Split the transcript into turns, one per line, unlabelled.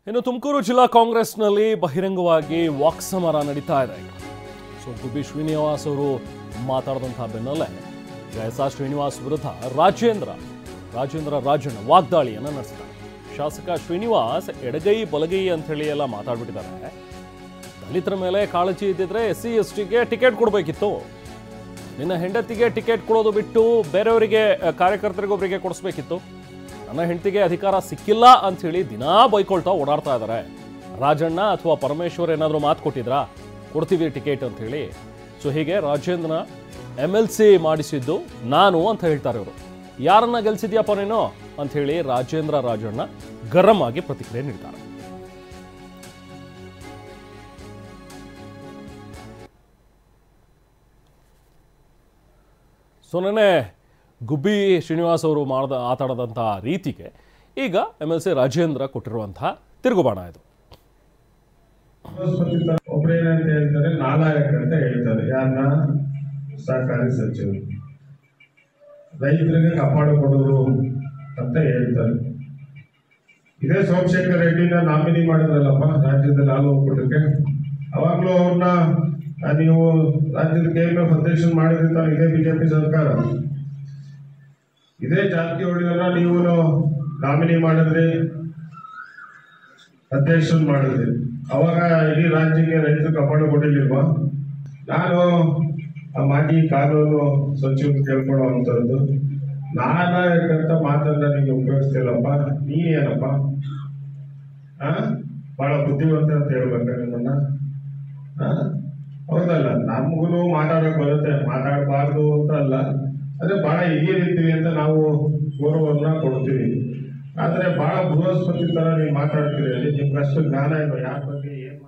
ಇನ್ನು ತುಮಕೂರು ಜಿಲ್ಲಾ ಕಾಂಗ್ರೆಸ್ನಲ್ಲಿ ಬಹಿರಂಗವಾಗಿ ವಾಕ್ಸಮರ ನಡೀತಾ ಇದೆ. ಸೊ ಗುಬ್ಬಿ ಶ್ರೀನಿವಾಸ್ ಅವರು ಮಾತಾಡಿದಂತಹ ಬೆನ್ನಲ್ಲೇ ಎಸ್ ಆರ್ ಶ್ರೀನಿವಾಸ್ ವಿರುದ್ಧ ರಾಜಣ್ಣ ವಾಗ್ದಾಳಿಯನ್ನು ನಡೆಸಿದ್ದಾರೆ. ಶಾಸಕ ಶ್ರೀನಿವಾಸ್ ಎಡಗೈ ಬಲಗೈ ಅಂತ ಹೇಳಿ ಎಲ್ಲ ಮಾತಾಡ್ಬಿಟ್ಟಿದ್ದಾರೆ. ದಲಿತರ ಮೇಲೆ ಕಾಳಜಿ ಇದ್ದಿದ್ರೆ SC STಗೆ ಟಿಕೆಟ್ ಕೊಡಬೇಕಿತ್ತು. ನಿನ್ನ ಹೆಂಡತಿಗೆ ಟಿಕೆಟ್ ಕೊಡೋದು ಬಿಟ್ಟು ಬೇರೆಯವರಿಗೆ ಕಾರ್ಯಕರ್ತರಿಗೊಬ್ಬರಿಗೆ ಕೊಡಿಸ್ಬೇಕಿತ್ತು. ನನ್ನ ಹೆಂಡತಿಗೆ ಅಧಿಕಾರ ಸಿಕ್ಕಿಲ್ಲ ಅಂತ ಹೇಳಿ ದಿನಾ ಬೈಕೊಳ್ತಾ ಓಡಾಡ್ತಾ ಇದ್ದಾರೆ. ರಾಜಣ್ಣ ಅಥವಾ ಪರಮೇಶ್ವರ್ ಏನಾದರೂ ಮಾತು ಕೊಟ್ಟಿದ್ರಾ ಕೊಡ್ತೀವಿ ಟಿಕೆಟ್ ಅಂತ ಹೇಳಿ. ಸೊ ಹೀಗೆ ರಾಜೇಂದ್ರನ MLC ಮಾಡಿಸಿದ್ದು ನಾನು ಅಂತ ಹೇಳ್ತಾರೆ ಇವರು. ಯಾರನ್ನ ಗೆಲ್ಸಿದ್ಯಪ್ಪ ನೀನು ಅಂತ ಹೇಳಿ ರಾಜಣ್ಣ ಗರಂ ಆಗಿ ಪ್ರತಿಕ್ರಿಯೆ ನೀಡ್ತಾರೆ. ಸೊ ನೆನ್ನೆ ಗುಬ್ಬಿ ಶ್ರೀನಿವಾಸ್ ಅವರು ಮಾತಾಡದಂತಹ ರೀತಿಗೆ ಈಗ MLC ರಾಜೇಂದ್ರ ಕೊಟ್ಟಿರುವಂತಹ ತಿರುಗುಬಾಣ ಇದು.
ಒಬ್ಬರೇನಂತ ಹೇಳ್ತಾರೆ, ನಾಲಾಯಕ ಅಂತ ಹೇಳ್ತಾರೆ. ಯಾರನ್ನ? ಸಹಕಾರಿ ಸಚಿವರು. ರೈತರಿಗೆ ಕಾಪಾಡಿಕೊಡೋರು ಅಂತ ಹೇಳ್ತಾರೆ. ಇದೇ ಸೋಮಶೇಖರ್ ರೆಡ್ಡಿನ ನಾಮಿನಿ ಮಾಡಿದ್ರಲ್ಲಪ್ಪ ರಾಜ್ಯದಲ್ಲಿ ಹಾಲು ಒಕ್ಕೂಟಕ್ಕೆ. ಅವಾಗ್ಲೂ ಅವ್ರನ್ನ ನೀವು ರಾಜ್ಯದ KMF ಅಧ್ಯಕ್ಷ ಮಾಡಿದ್ರೆ ಇದೇ ಬಿಜೆಪಿ ಸರ್ಕಾರ. ಇದೇ ಜಾರಕಿಹೊಳಿಯನ್ನ ನೀವು ನಾಮಿನಿ ಮಾಡಿದ್ರಿ, ಅಧ್ಯಕ್ಷ ಮಾಡಿದ್ರಿ. ಅವಾಗ ಇಡೀ ರಾಜ್ಯಕ್ಕೆ ರೈತರು ಕಾಪಾಡಿಕೊಟ್ಟಿಲ್ವಾ? ನಾನು ಆ ಮಾಜಿ ಕಾನೂನು ಸಚಿವರು ಕೇಳ್ಕೊಳ್ಳುವಂಥದ್ದು, ನಾನಾಯಕಂತ ಮಾತನ್ನ ನನಗೆ ಉಪಯೋಗಿಸ್ತಿಲ್ಲಪ್ಪ. ನೀನೇನಪ್ಪ ಬಹಳ ಬುದ್ಧಿವಂತ ಅಂತ ಹೇಳ್ಬೇಕ ನಿಮ್ಮನ್ನ? ಹೌದಲ್ಲ, ನಮಗೂ ಮಾತಾಡಕ್ ಬರುತ್ತೆ, ಮಾತಾಡಬಾರ್ದು ಅಂತ ಅಲ್ಲ. ಅದೇ ಬಹಳ ಹಿರಿಯರಿರ್ತೀವಿ ಅಂತ ನಾವು ಗೌರವನ್ನ ಕೊಡ್ತೀವಿ. ಆದ್ರೆ ಬಹಳ ಬೃಹಸ್ಪತಿ ತರ ನೀವು ಮಾತಾಡ್ತೀರಿ. ನಿಮ್ಗೆ ಅಷ್ಟು ಜ್ಞಾನ ಇಲ್ವಾ ಯಾರ ಬಗ್ಗೆ ಏನ್